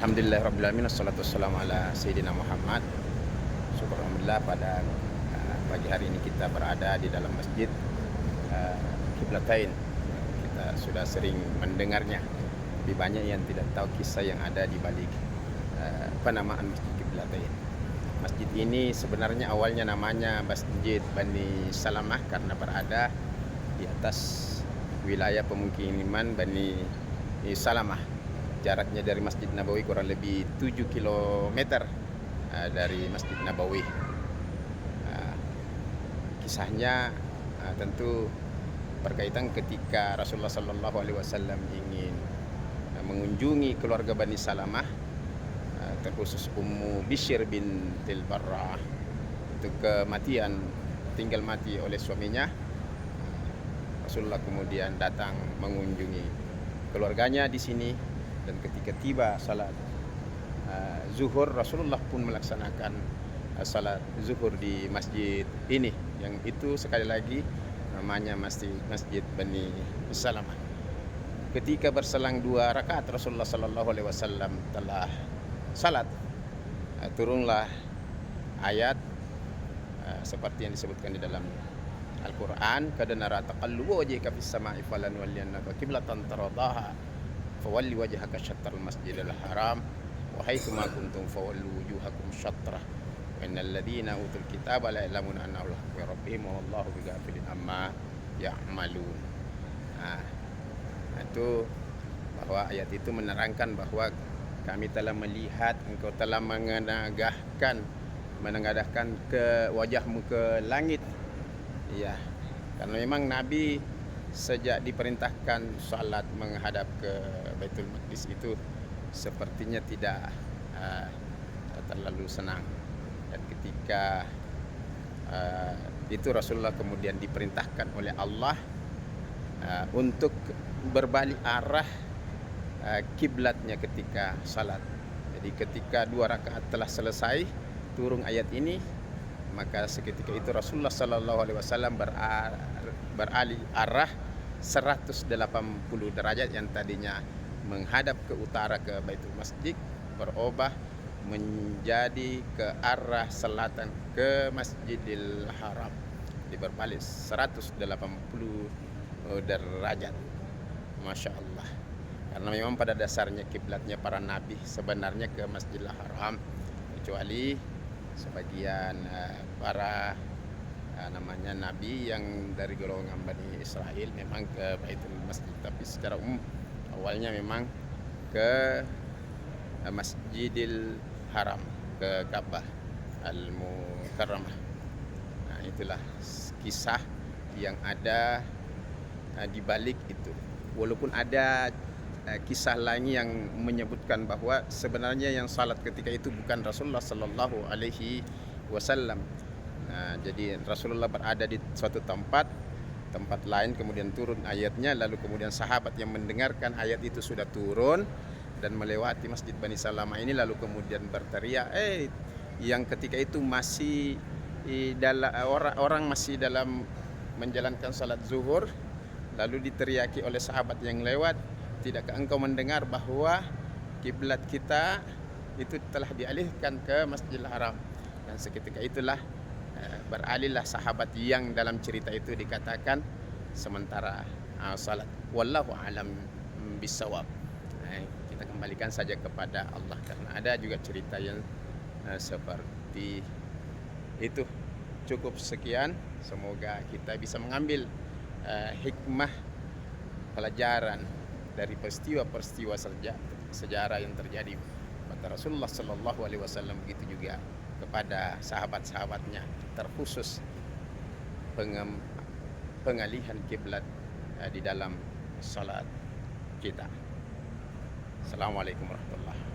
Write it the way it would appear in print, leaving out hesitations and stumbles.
Alhamdulillahirrabbilalamin. Wassalatu wassalamu ala Sayyidina Muhammad. Syukur alhamdulillah pada pagi hari ini kita berada di dalam masjid Qiblatain. Kita sudah sering mendengarnya. Lebih banyak yang tidak tahu kisah yang ada di balik penamaan Masjid Qiblatain. Masjid ini sebenarnya awalnya namanya Masjid Bani Salamah karena berada di atas wilayah pemukiman Bani Salamah. Jaraknya dari Masjid Nabawi kurang lebih 7 km dari Masjid Nabawi. Kisahnya tentu berkaitan ketika Rasulullah Sallallahu Alaihi Wasallam ingin mengunjungi keluarga Bani Salamah, terkhusus Ummu Bishr bintil Barrah, itu kematian, tinggal mati oleh suaminya. Rasulullah kemudian datang mengunjungi keluarganya di sini. Dan ketika tiba salat zuhur, Rasulullah pun melaksanakan salat zuhur di masjid ini, yang itu sekali lagi namanya Masjid Bani Salamah. Ketika berselang 2 rakaat Rasulullah Sallallahu Alaihi Wasallam telah salat, turunlah ayat seperti yang disebutkan di dalam Al-Quran, "Qad nara taqalluba wajhika fis sama'i falanwalliyannaka qiblatan tardaha fawalli wajhaka syatral masjidil haram wa haitsu ma kuntum fawallu wujuhakum syatrah wa innal ladzina utul kitaba la ya'lamuna annahu al-haqqu min rabbihim wa wallahu bighafilin amma ya'malun." Itu bahwa ayat itu menerangkan bahwa kami telah melihat engkau telah menengadahkan ke wajahmu ke langit. Ya, karena memang Nabi sejak diperintahkan salat menghadap ke Baitul Maqdis itu sepertinya tidak terlalu senang. Dan ketika itu Rasulullah kemudian diperintahkan oleh Allah untuk berbalik arah kiblatnya ketika salat. Jadi ketika 2 rakaat telah selesai, turun ayat ini, maka seketika itu Rasulullah Sallallahu Alaihi Wasallam beralih arah 180 derajat, yang tadinya menghadap ke utara ke Baitul Masjid berubah menjadi ke arah selatan ke Masjidil Haram. Berbalik 180 derajat. Masya Allah. Karena memang pada dasarnya kiblatnya para nabi sebenarnya ke Masjidil Haram, kecuali sebagian para namanya nabi yang dari golongan Bani Israel memang ke Baitul Masjid, tapi secara umum awalnya memang ke Masjidil Haram, ke Ka'bah Al-Mukarramah. Nah, itulah kisah yang ada di balik itu. Walaupun ada kisah lain yang menyebutkan bahwa sebenarnya yang salat ketika itu bukan Rasulullah Sallallahu Alaihi Wasallam. Nah, jadi Rasulullah berada di suatu tempat lain, kemudian turun ayatnya, lalu kemudian sahabat yang mendengarkan ayat itu sudah turun dan melewati Masjid Bani Salamah ini, lalu kemudian berteriak, yang ketika itu masih orang masih dalam menjalankan salat zuhur, lalu diteriaki oleh sahabat yang lewat, "Tidakkah engkau mendengar bahwa kiblat kita itu telah dialihkan ke Masjidil Haram?" Dan seketika itulah beralihlah sahabat yang dalam cerita itu dikatakan sementara salat. Wallahu alam bisawab. Kita kembalikan saja kepada Allah, karena ada juga cerita yang seperti itu. Cukup sekian, semoga kita bisa mengambil hikmah pelajaran dari peristiwa-peristiwa sejarah yang terjadi pada Rasulullah Sallallahu Alaihi Wasallam, begitu juga kepada sahabat-sahabatnya, terkhusus pengalihan kiblat di dalam salat kita. Assalamualaikum warahmatullahi wabarakatuh.